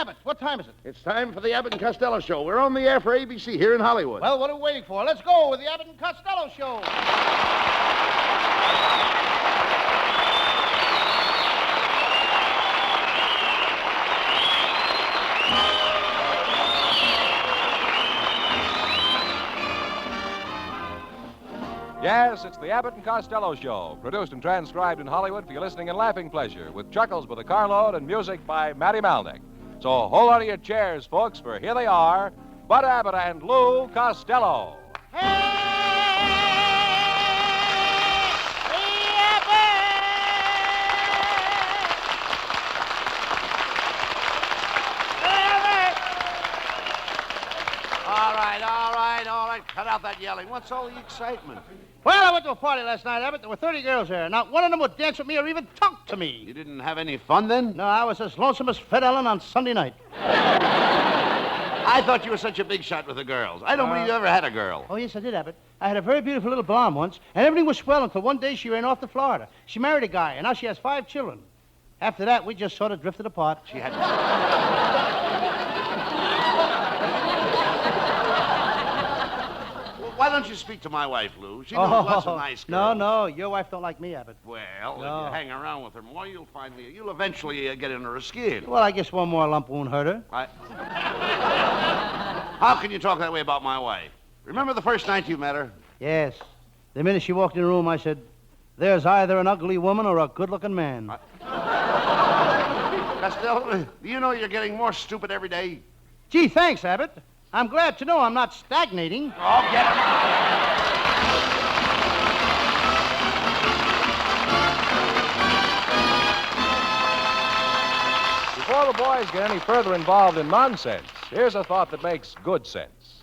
Abbott, what time is it? It's time for the Abbott and Costello Show. We're on the air for ABC here in Hollywood. Well, what are we waiting for? Let's go with the Abbott and Costello Show. Yes, it's the Abbott and Costello Show, produced and transcribed in Hollywood for your listening and laughing pleasure, with chuckles with a carload and music by Matty Malnick. So hold on to your chairs, folks, for here they are, Bud Abbott and Lou Costello. All right. Cut out that yelling. What's all the excitement? Well, I went to a party last night, Abbott. There were 30 girls there. Not one of them would dance with me or even talk to me. You didn't have any fun then? No, I was as lonesome as Fred Allen on Sunday night. I thought you were such a big shot with the girls. I don't believe you ever had a girl. Oh, yes, I did, Abbott. I had a very beautiful little blonde once, and everything was swell until one day she ran off to Florida. She married a guy, and now she has 5 children. After that, we just sort of drifted apart. She had... Why don't you speak to my wife, Lou? She knows lots of nice girls. No, your wife don't like me, Abbott. Well, No. if you hang around with her more, you'll find me. You'll eventually get in her skin. Well, I guess one more lump won't hurt her. How can you talk that way about my wife? Remember the first night you met her? Yes. The minute she walked in the room, I said, there's either an ugly woman or a good-looking man. Costello, do you know you're getting more stupid every day? Gee, thanks, Abbott. I'm glad to know I'm not stagnating. Oh, get him. Before the boys get any further involved in nonsense, here's a thought that makes good sense.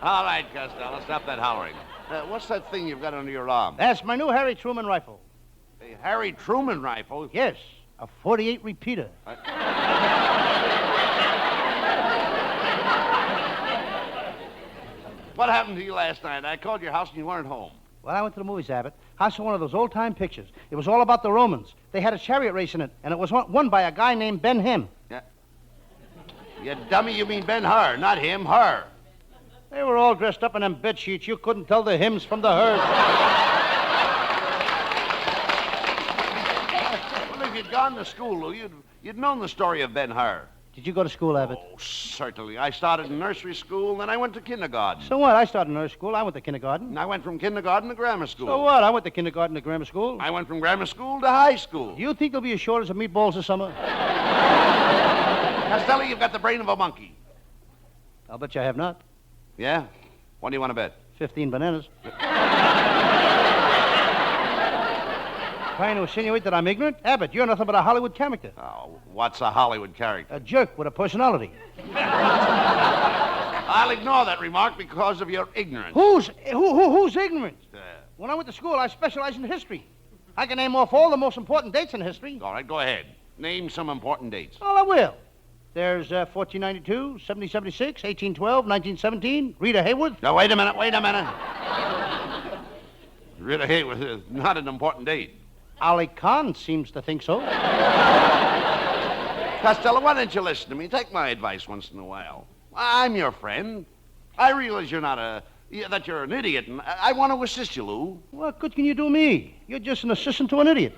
All right, Costello, stop that hollering. What's that thing you've got under your arm? That's my new Harry Truman rifle. A Harry Truman rifle? Yes, a .48 repeater. What happened to you last night? I called your house and you weren't home. Well, I went to the movies, Abbott. I saw one of those old-time pictures. It was all about the Romans. They had a chariot race in it, and it was won by a guy named Ben-Hur. Yeah. You dummy, you mean Ben-Hur, not him, her. They were all dressed up in them bed sheets. You couldn't tell the hymns from the herd. Well, if you'd gone to school, Lou, you'd known the story of Ben-Hur. Did you go to school, Abbott? Oh, certainly. I started in nursery school, then I went to kindergarten. So what? I started in nursery school. I went to kindergarten. And I went from kindergarten to grammar school. So what? I went to kindergarten to grammar school. I went from grammar school to high school. Do you think there'll be a shortage of meatballs this summer? Costello, you've got the brain of a monkey. I'll bet you I have not. Yeah? What do you want to bet? 15 bananas. Trying to insinuate that I'm ignorant? Abbott, you're nothing but a Hollywood character. Oh, what's a Hollywood character? A jerk with a personality. I'll ignore that remark because of your ignorance. Who's ignorant? When I went to school, I specialized in history. I can name off all the most important dates in history. All right, go ahead. Name some important dates. Well, I will. There's 1492, 1776, 1812, 1917, Rita Hayworth. Now, wait a minute. Rita Hayworth is not an important date. Ali Khan seems to think so. Costello, why don't you listen to me? Take my advice once in a while. I'm your friend. I realize that you're an idiot, and I want to assist you, Lou. What good can you do me? You're just an assistant to an idiot.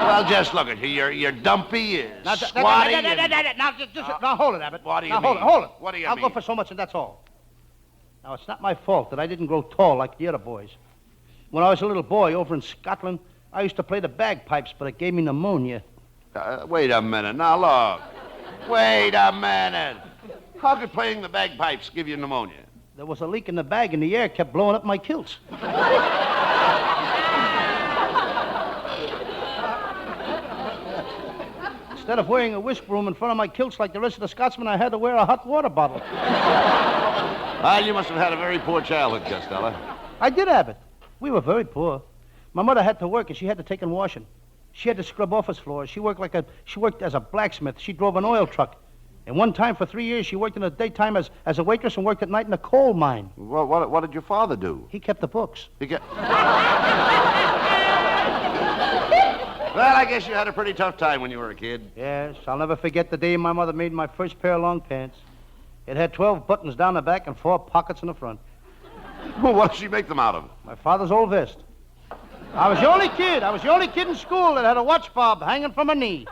Well, just look at you. You're dumpy, squatty. Now, hold it, Abbott. What do you now, mean? Hold it. What do you I'll mean? go for so much, and that's all. Now, it's not my fault that I didn't grow tall like the other boys. When I was a little boy over in Scotland, I used to play the bagpipes, but it gave me pneumonia. Wait a minute. Now, look. Wait a minute. How could playing the bagpipes give you pneumonia? There was a leak in the bag, and the air kept blowing up my kilts. Instead of wearing a whisk broom in front of my kilts like the rest of the Scotsmen, I had to wear a hot water bottle. Well, you must have had a very poor childhood, Costello. I did, Abbott. We were very poor. My mother had to work, and she had to take in washing. She had to scrub office floors. She worked as a blacksmith. She drove an oil truck. And one time for 3 years, she worked in the daytime as a waitress and worked at night in a coal mine. What did your father do? He kept the books. Well, I guess you had a pretty tough time when you were a kid. Yes, I'll never forget the day my mother made my first pair of long pants. It had 12 buttons down the back and 4 pockets in the front. Well, what did she make them out of? My father's old vest. I was the only kid in school that had a watch fob hanging from a knee.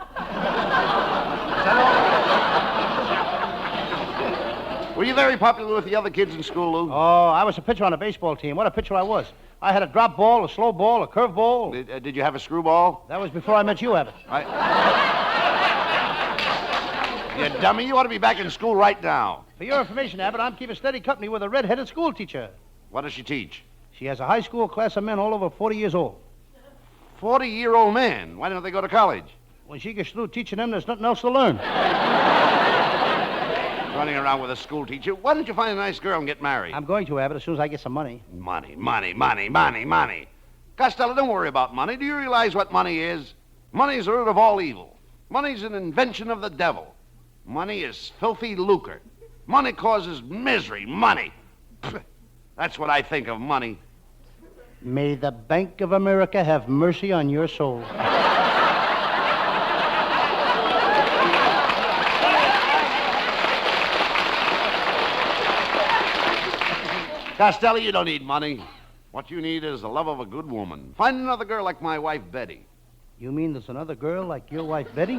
Were you very popular with the other kids in school, Lou? Oh, I was a pitcher on a baseball team. What a pitcher I was. I had a drop ball, a slow ball, a curve ball. Did you have a screwball? That was before I met you, Abbott. You dummy, you ought to be back in school right now. For your information, Abbott, I'm keeping steady company with a red-headed school teacher. What does she teach? She has a high school class of men all over 40 years old. 40-year-old man? Why don't they go to college? When she gets through teaching them, there's nothing else to learn. Running around with a school teacher. Why don't you find a nice girl and get married? I'm going to, Abbott, as soon as I get some money. Money. Costello, don't worry about money. Do you realize what money is? Money is the root of all evil. Money's an invention of the devil. Money is filthy lucre. Money causes misery. Money. That's what I think of money. May the Bank of America have mercy on your soul. Costello, you don't need money. What you need is the love of a good woman. Find another girl like my wife, Betty. You mean there's another girl like your wife, Betty?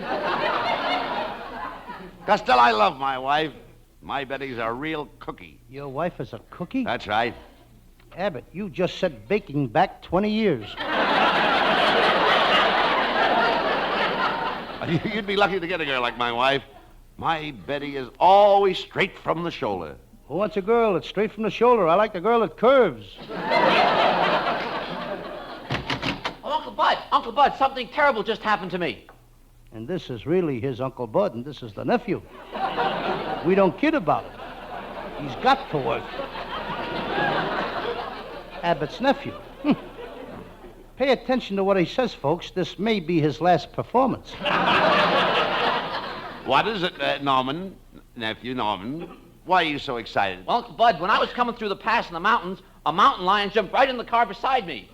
Costello, I love my wife. My Betty's a real cookie. Your wife is a cookie? That's right. Abbott, you just set baking back 20 years. You'd be lucky to get a girl like my wife. My Betty is always straight from the shoulder. Who wants a girl that's straight from the shoulder? I like the girl that curves. Oh, Uncle Bud, something terrible just happened to me. And this is really his Uncle Bud, and this is the nephew. We don't kid about it. He's got to work. Abbott's nephew. Pay attention to what he says, folks. This may be his last performance. What is it, Norman? Nephew Norman? Why are you so excited? Well, Uncle Bud, when I was coming through the pass in the mountains, a mountain lion jumped right in the car beside me.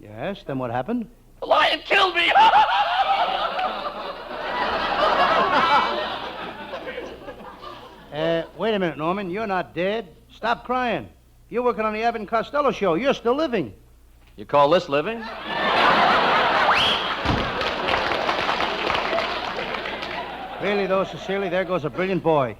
Yes, then what happened? The lion killed me! Wait a minute, Norman. You're not dead. Stop crying. You're working on the Abbott and Costello show. You're still living. You call this living? Really, though, sincerely, there goes a brilliant boy.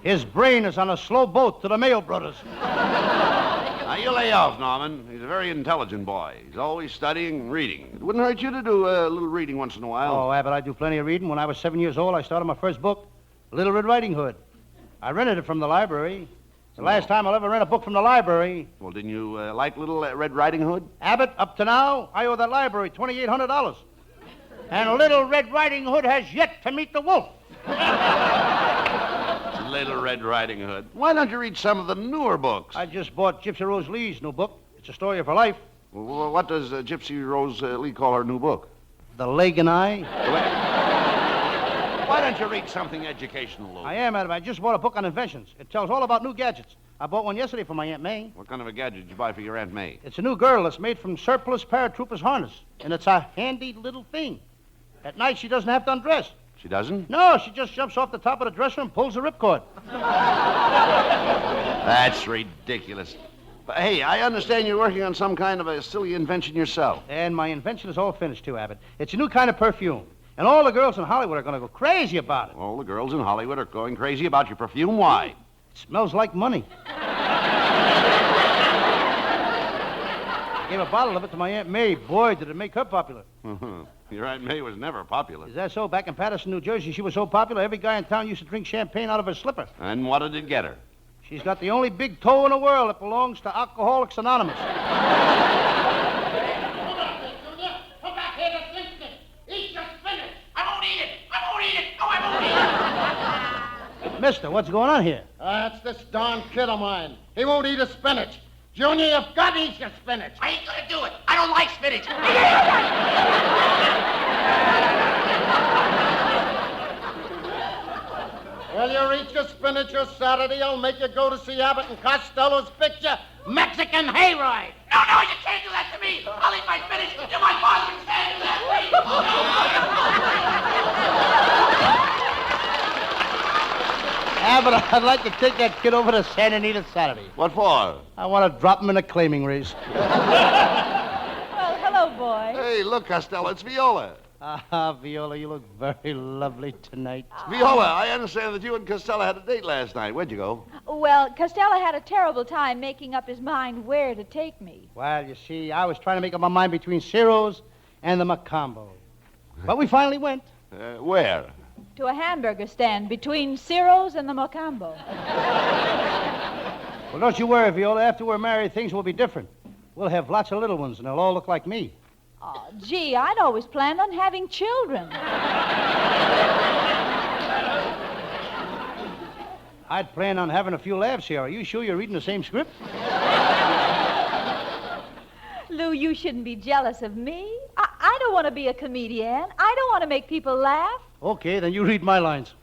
His brain is on a slow boat to the Mail Brothers. Now, you lay off, Norman. He's a very intelligent boy. He's always studying and reading. It wouldn't hurt you to do a little reading once in a while. Oh, Abbott, I do plenty of reading. When I was 7 years old, I started my first book, Little Red Riding Hood. I rented it from the library. It's the last time I'll ever rent a book from the library. Well, didn't you like Little Red Riding Hood? Abbott, up to now, I owe that library $2,800. And Little Red Riding Hood has yet to meet the wolf. Little Red Riding Hood. Why don't you read some of the newer books? I just bought Gypsy Rose Lee's new book. It's a story of her life. Well, what does Gypsy Rose Lee call her new book? The Leg and I. Why don't you read something educational, Lou? I am, Abbott. I just bought a book on inventions. It tells all about new gadgets. I bought one yesterday for my Aunt May. What kind of a gadget did you buy for your Aunt May? It's a new girdle that's made from surplus paratrooper's harness, and it's a handy little thing. At night, she doesn't have to undress. She doesn't? No, she just jumps off the top of the dresser and pulls the ripcord. That's ridiculous. But, hey, I understand you're working on some kind of a silly invention yourself. And my invention is all finished, too, Abbott. It's a new kind of perfume. And all the girls in Hollywood are going to go crazy about it. All the girls in Hollywood are going crazy about your perfume. Why? It smells like money. I gave a bottle of it to my Aunt May. Boy, did it make her popular. Your Aunt May was never popular. Is that so? Back in Patterson, New Jersey, she was so popular, every guy in town used to drink champagne out of her slipper. And what did it get her? She's got the only big toe in the world that belongs to Alcoholics Anonymous. Come back here this instant. Eat your spinach. I won't eat it. I won't eat it. No, I won't eat it. Mister, what's going on here? That's this darn kid of mine. He won't eat his spinach. Junior, you've got to eat your spinach. I ain't gonna do it. I don't like spinach. Well, you eat your spinach or Saturday, I'll make you go to see Abbott and Costello's picture, Mexican Hayride. No, you can't do that to me. I'll eat my spinach. You're my boss. You can't do that Abbott, I'd like to take that kid over to Santa Anita Saturday. What for? I want to drop him in a claiming race. Well, hello, boy. Hey, look, Costello, it's Veola. Viola, you look very lovely tonight. Viola, I understand that you and Costello had a date last night. Where'd you go? Well, Costello had a terrible time making up his mind where to take me. Well, you see, I was trying to make up my mind between Ciro's and the Macombo. But we finally went. Where? To a hamburger stand between Ciro's and the Mocambo. Well, don't you worry, Viola. After we're married, things will be different. We'll have lots of little ones, and they'll all look like me. Oh, gee, I'd always planned on having children. I'd plan on having a few laughs here. Are you sure you're reading the same script? Lou, you shouldn't be jealous of me. I don't want to be a comedian. I don't want to make people laugh. Okay, then you read my lines.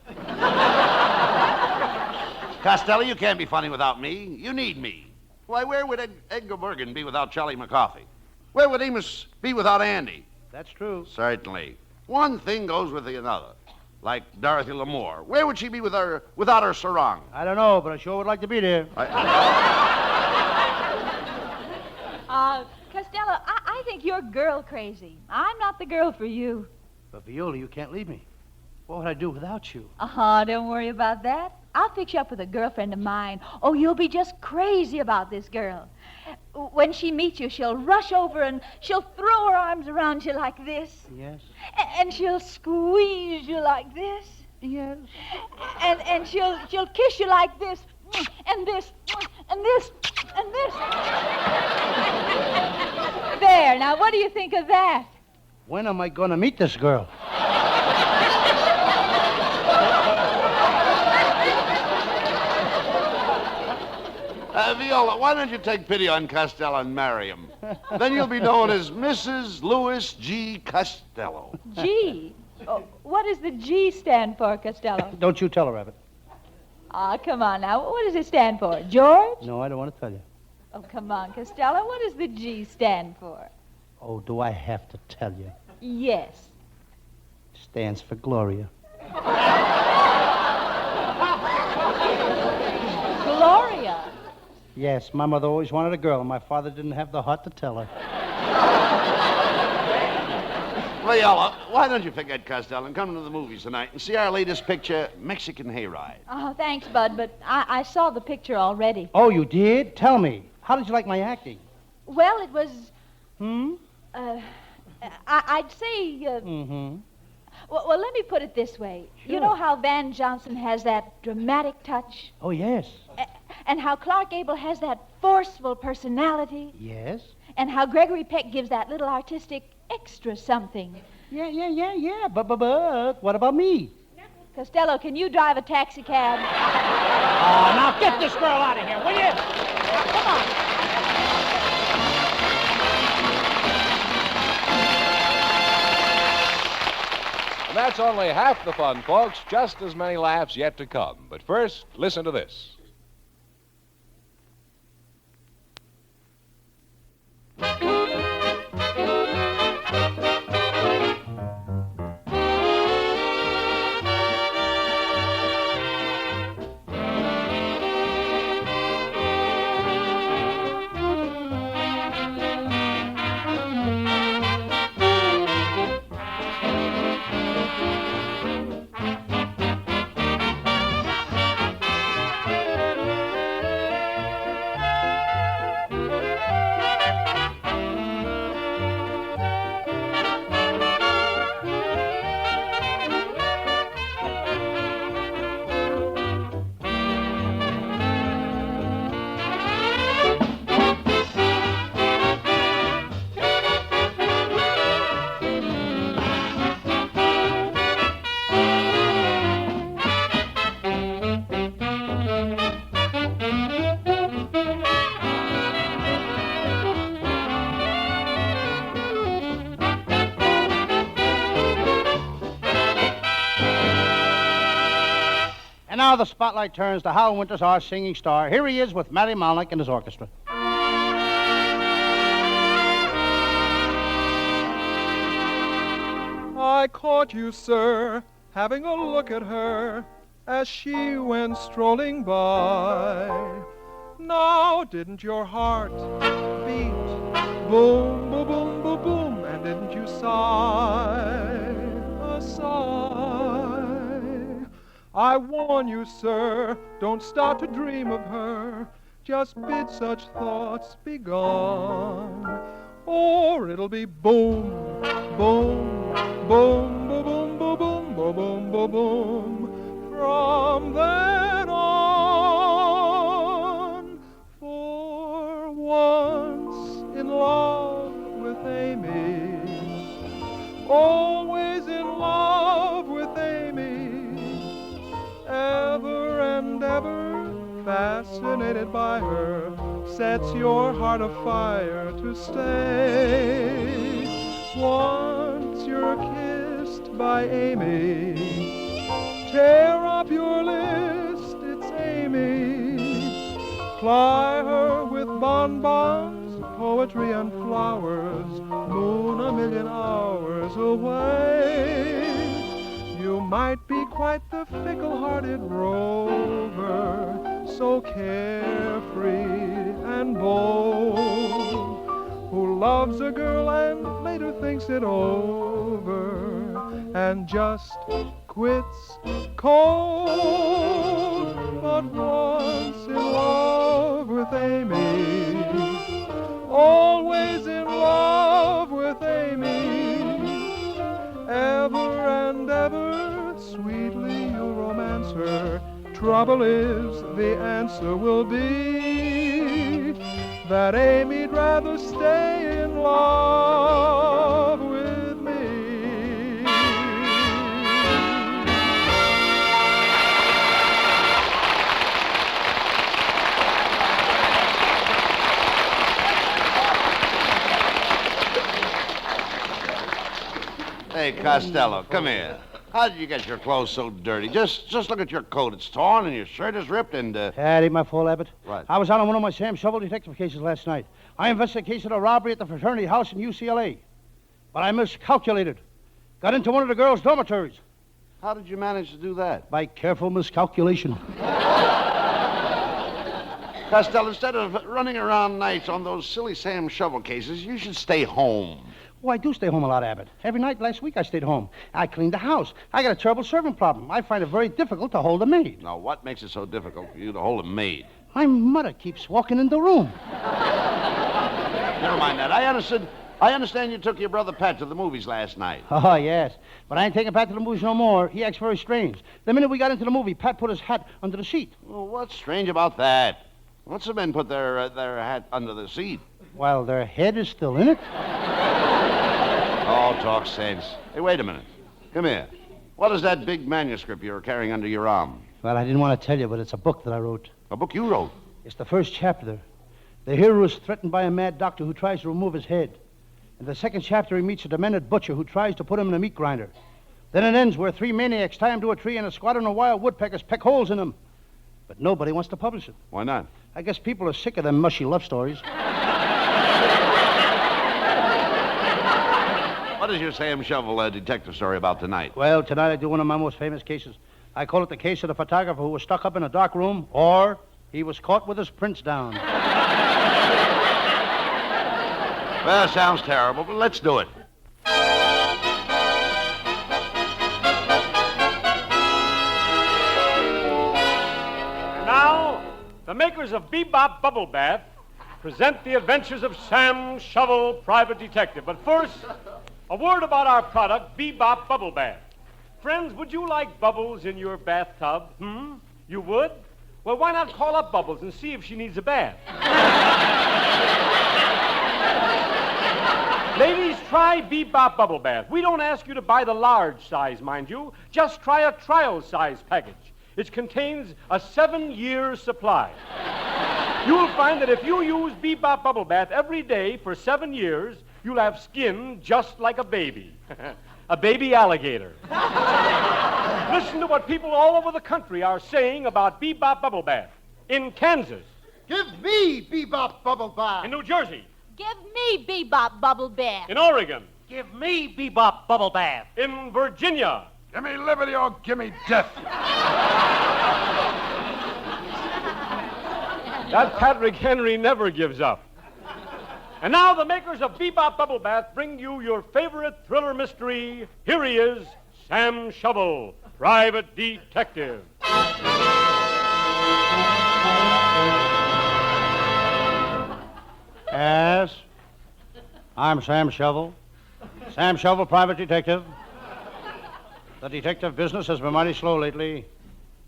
Costello, you can't be funny without me. You need me. Why, where would Edgar Bergen be without Charlie McCarthy? Where would Amos be without Andy? That's true. Certainly. One thing goes with the other. Like Dorothy L'Amour. Where would she be without her sarong? I don't know, but I sure would like to be there. Costello, I think you're girl crazy. I'm not the girl for you. But, Viola, you can't leave me. What would I do without you? Don't worry about that. I'll fix you up with a girlfriend of mine. Oh, you'll be just crazy about this girl. When she meets you, she'll rush over and she'll throw her arms around you like this. Yes. And she'll squeeze you like this. Yes. And she'll kiss you like this, and this, and this, and this. There, now what do you think of that? When am I going to meet this girl? Viola, why don't you take pity on Costello and marry him? Then you'll be known as Mrs. Louis G. Costello. G? Oh, what does the G stand for, Costello? Don't you tell her, Abbott. Come on now. What does it stand for? George? No, I don't want to tell you. Oh, come on, Costello. What does the G stand for? Oh, do I have to tell you? Yes. Stands for Gloria. Gloria. Yes, my mother always wanted a girl, and my father didn't have the heart to tell her. Viola, why don't you forget Costello and come to the movies tonight and see our latest picture, Mexican Hayride? Oh, thanks, Bud, but I saw the picture already. Oh, you did? Tell me. How did you like my acting? Well, it was... I'd say... Well, let me put it this way. Sure. You know how Van Johnson has that dramatic touch? Oh, yes. And how Clark Gable has that forceful personality? Yes? And how Gregory Peck gives that little artistic extra something? Yeah. But what about me? Costello, can you drive a taxi cab? Oh, now get this girl out of here, will you? Come on. And that's only half the fun, folks. Just as many laughs yet to come. But first, listen to this. And now the spotlight turns to Hal Winters, our singing star. Here he is with Matty Malnick and his orchestra. I caught you, sir, having a look at her as she went strolling by. Now, didn't your heart beat boom, boom, boom, boom, boom, and didn't you sigh a sigh? I warn you, sir, don't start to dream of her. Just bid such thoughts be gone, or it'll be boom, boom, boom, boom, boom, boom, boom, boom, boom, boom, from then on. For once in love with Amy, always in love with Amy, ever and ever fascinated by her, sets your heart afire to stay. Once you're kissed by Amy, tear up your list, it's Amy. Ply her with bonbons, poetry and flowers, moon a million hours away. You might be quite the fickle-hearted rover, so carefree and bold, who loves a girl and later thinks it over and just quits cold. But once in love with Amy, always in love with Amy, ever and ever sweetly you'll romance her. Trouble is, the answer will be that Amy'd rather stay in love with me. Hey, Costello, come here. How did you get your clothes so dirty? Just look at your coat. It's torn and your shirt is ripped and, That ain't my fault, Abbott. What? I was out on one of my Sam Shovel detective cases last night. I investigated a robbery at the fraternity house in UCLA. But I miscalculated. Got into one of the girls' dormitories. How did you manage to do that? By careful miscalculation. Costello, instead of running around nights on those silly Sam Shovel cases, you should stay home. Oh, I do stay home a lot, Abbott. Every night last week I stayed home. I cleaned the house. I got a terrible servant problem. I find it very difficult to hold a maid. Now, what makes it so difficult for you to hold a maid? My mother keeps walking in the room. Never mind that. I understand you took your brother Pat to the movies last night. Oh, yes. But I ain't taking Pat to the movies no more. He acts very strange. The minute we got into the movie, Pat put his hat under the seat. Well, what's strange about that? What's the men put their hat under the seat? While their head is still in it. Oh, talk sense. Hey, wait a minute. Come here. What is that big manuscript you're carrying under your arm? Well, I didn't want to tell you, but it's a book that I wrote. A book you wrote? It's the first chapter. The hero is threatened by a mad doctor who tries to remove his head. In the second chapter, he meets a demented butcher who tries to put him in a meat grinder. Then it ends where three maniacs tie him to a tree and a squadron of wild woodpeckers peck holes in him. But nobody wants to publish it. Why not? I guess people are sick of them mushy love stories. What is your Sam Shovel detective story about tonight? Well, tonight I do one of my most famous cases. I call it the case of the photographer who was stuck up in a dark room, or he was caught with his prints down. Well, sounds terrible, but let's do it. And now, the makers of Bebop Bubble Bath present the adventures of Sam Shovel, Private Detective. But first, a word about our product, Bebop Bubble Bath. Friends, would you like Bubbles in your bathtub? You would? Well, why not call up Bubbles and see if she needs a bath? Ladies, try Bebop Bubble Bath. We don't ask you to buy the large size, mind you. Just try a trial size package. It contains a 7-year supply. You'll find that if you use Bebop Bubble Bath every day for 7 years, you'll have skin just like a baby. A baby alligator. Listen to what people all over the country are saying about Bebop Bubble Bath. In Kansas. Give me Bebop Bubble Bath. In New Jersey. Give me Bebop Bubble Bath. In Oregon. Give me Bebop Bubble Bath. In Virginia. Give me liberty or give me death. That Patrick Henry never gives up. And now the makers of Bebop Bubble Bath bring you your favorite thriller mystery. Here he is, Sam Shovel, Private Detective. Yes, I'm Sam Shovel. Sam Shovel, Private Detective. The detective business has been mighty slow lately.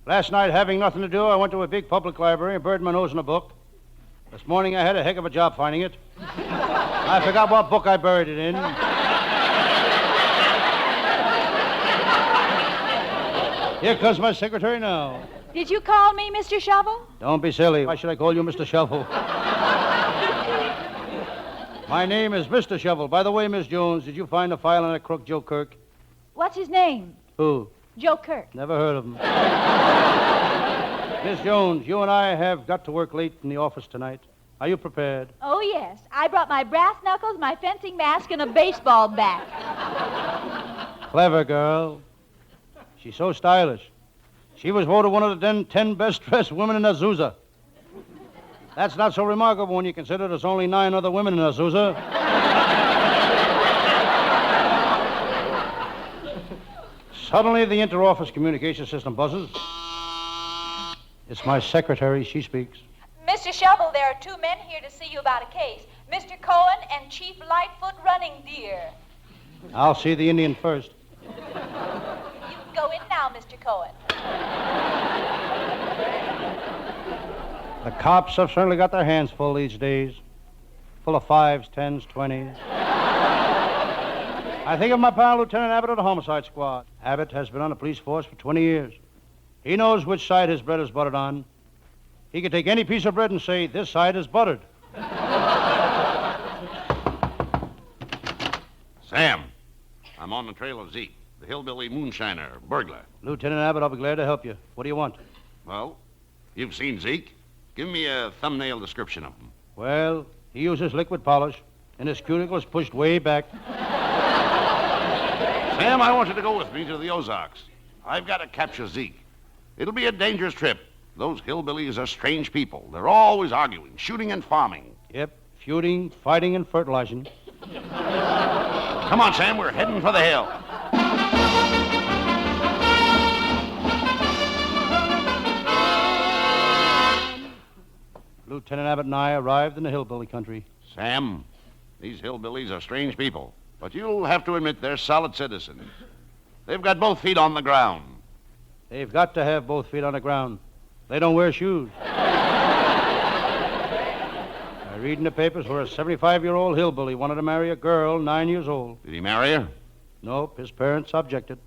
Last night, having nothing to do, I went to a big public library and buried my nose in a book. This morning, I had a heck of a job finding it. I forgot what book I buried it in. Here comes my secretary now. Did you call me Mr. Shovel? Don't be silly. Why should I call you Mr. Shovel? My name is Mr. Shovel. By the way, Miss Jones, did you find a file on that crook Joe Kirk? What's his name? Who? Joe Kirk. Never heard of him. Miss Jones, you and I have got to work late in the office tonight. Are you prepared? Oh, yes. I brought my brass knuckles, my fencing mask, and a baseball bat. Clever girl. She's so stylish. She was voted one of the 10 best-dressed women in Azusa. That's not so remarkable when you consider there's only 9 other women in Azusa. Suddenly, the inter-office communication system buzzes. It's my secretary. She speaks. Mr. Shovel, there are 2 men here to see you about a case. Mr. Cohen and Chief Lightfoot Running Deer. I'll see the Indian first. You can go in now, Mr. Cohen. The cops have certainly got their hands full these days. Full of 5s, 10s, 20s. I think of my pal, Lieutenant Abbott of the Homicide Squad. Abbott has been on the police force for 20 years. He knows which side his bread is buttered on. He can take any piece of bread and say, this side is buttered. Sam, I'm on the trail of Zeke, the hillbilly moonshiner, burglar. Lieutenant Abbott, I'll be glad to help you. What do you want? Well, you've seen Zeke. Give me a thumbnail description of him. Well, he uses liquid polish, and his cuticle is pushed way back. Sam, I want you to go with me to the Ozarks. I've got to capture Zeke. It'll be a dangerous trip. Those hillbillies are strange people. They're always arguing, shooting and farming. Yep, feuding, fighting, and fertilizing. Come on, Sam, we're heading for the hill. Lieutenant Abbott and I arrived in the hillbilly country. Sam, these hillbillies are strange people, but you'll have to admit they're solid citizens. They've got both feet on the ground. They've got to have both feet on the ground. They don't wear shoes. I read in the papers where a 75-year-old hillbilly wanted to marry a girl 9 years old. Did he marry her? Nope, his parents objected.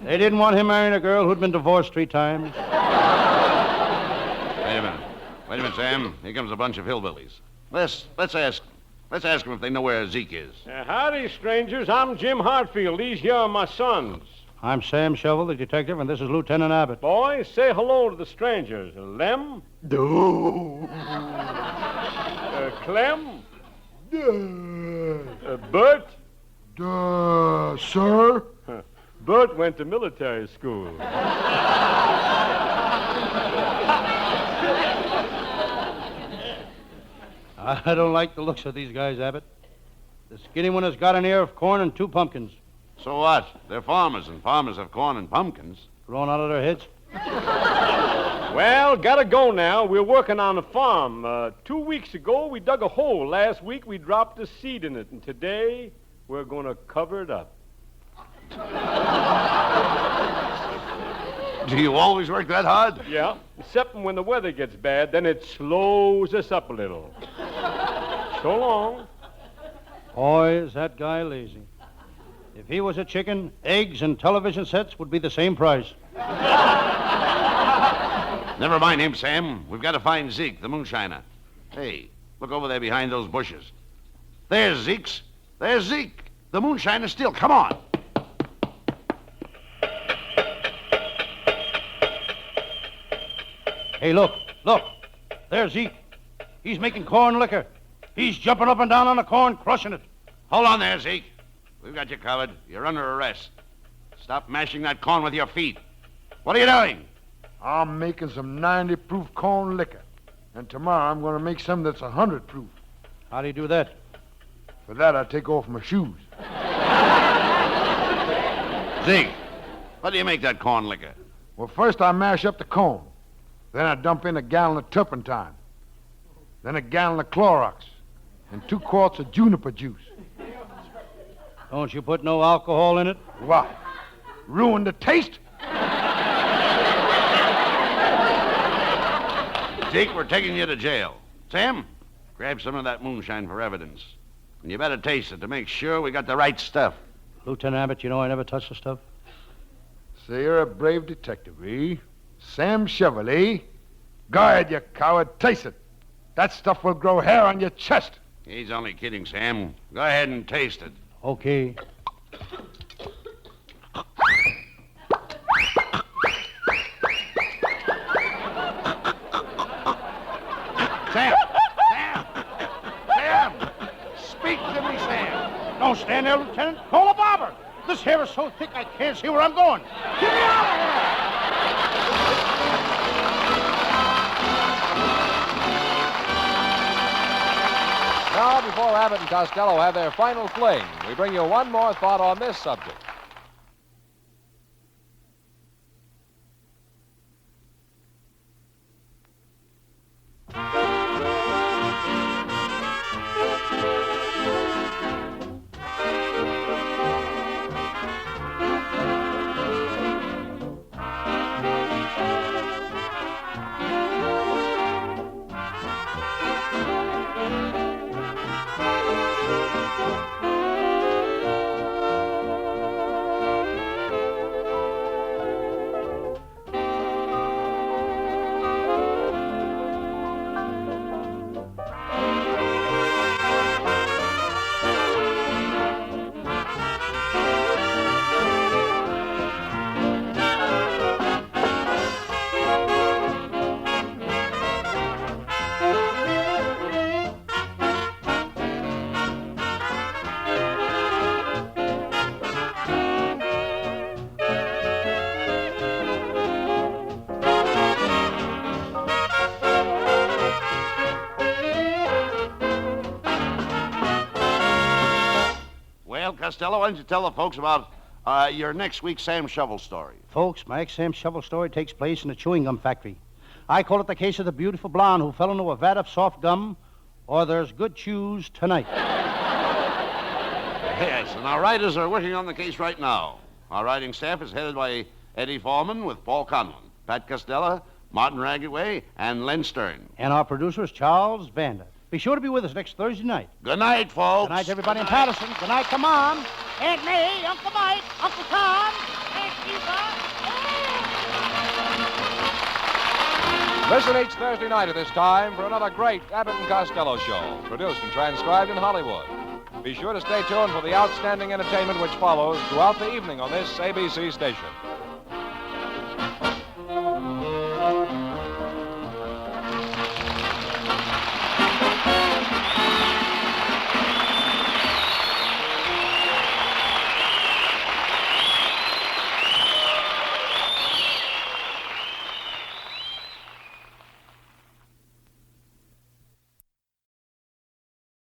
They didn't want him marrying a girl who'd been divorced 3 times. Wait a minute, Sam. Here comes a bunch of hillbillies. Let's ask them if they know where Zeke is. Howdy, strangers. I'm Jim Hartfield. These here are my sons. I'm Sam Shovel, the detective, and this is Lieutenant Abbott. Boys, say hello to the strangers. Lem? Do. Clem? Burt? Sir? Burt went to military school. I don't like the looks of these guys, Abbott. The skinny one has got an ear of corn and 2 pumpkins. So what? They're farmers, and farmers have corn and pumpkins. Growing out of their heads. Well, gotta go now. We're working on the farm. 2 weeks ago, we dug a hole. Last week, we dropped a seed in it. And today, we're going to cover it up. Do you always work that hard? Yeah, except when the weather gets bad, then it slows us up a little. So long. Boy, is that guy lazy. If he was a chicken, eggs and television sets would be the same price. Never mind him, Sam. We've got to find Zeke, the moonshiner. Hey, look over there behind those bushes. There's Zeke's. There's Zeke. The moonshiner's still. Come on. Hey, look. There's Zeke. He's making corn liquor. He's jumping up and down on the corn, crushing it. Hold on there, Zeke. We've got you covered. You're under arrest. Stop mashing that corn with your feet. What are you doing? I'm making some 90 proof corn liquor. And tomorrow I'm going to make some that's 100 proof. How do you do that? For that, I take off my shoes. Zeke, how do you make that corn liquor? Well, first I mash up the corn. Then I dump in a gallon of turpentine. Then a gallon of Clorox. And 2 quarts of juniper juice. Don't you put no alcohol in it? What? Ruin the taste? Zeke, we're taking you to jail. Sam, grab some of that moonshine for evidence. And you better taste it to make sure we got the right stuff. Lieutenant Abbott, you know I never touch the stuff. So you're a brave detective, eh? Sam Chevrolet. Go ahead, you coward. Taste it. That stuff will grow hair on your chest. He's only kidding, Sam. Go ahead and taste it. Okay. Sam! Speak to me, Sam! Don't stand there, Lieutenant. Call a barber. This hair is so thick I can't see where I'm going. Get me out of here! Now, before Abbott and Costello have their final fling, we bring you one more thought on this subject. Costello, why don't you tell the folks about your next week's Sam Shovel story? Folks, my ex-Sam Shovel story takes place in a chewing gum factory. I call it the case of the beautiful blonde who fell into a vat of soft gum, or there's good chews tonight. Yes, and our writers are working on the case right now. Our writing staff is headed by Eddie Foreman with Paul Conlon, Pat Costello, Martin Raggaway, and Len Stern. And our producer is Charles Vander. Be sure to be with us next Thursday night. Good night, folks. Good night, everybody in Patterson. Good night, come on. Aunt May, Uncle Mike, Uncle Tom, Aunt Eva. Listen each Thursday night at this time for another great Abbott and Costello show, produced and transcribed in Hollywood. Be sure to stay tuned for the outstanding entertainment which follows throughout the evening on this ABC station.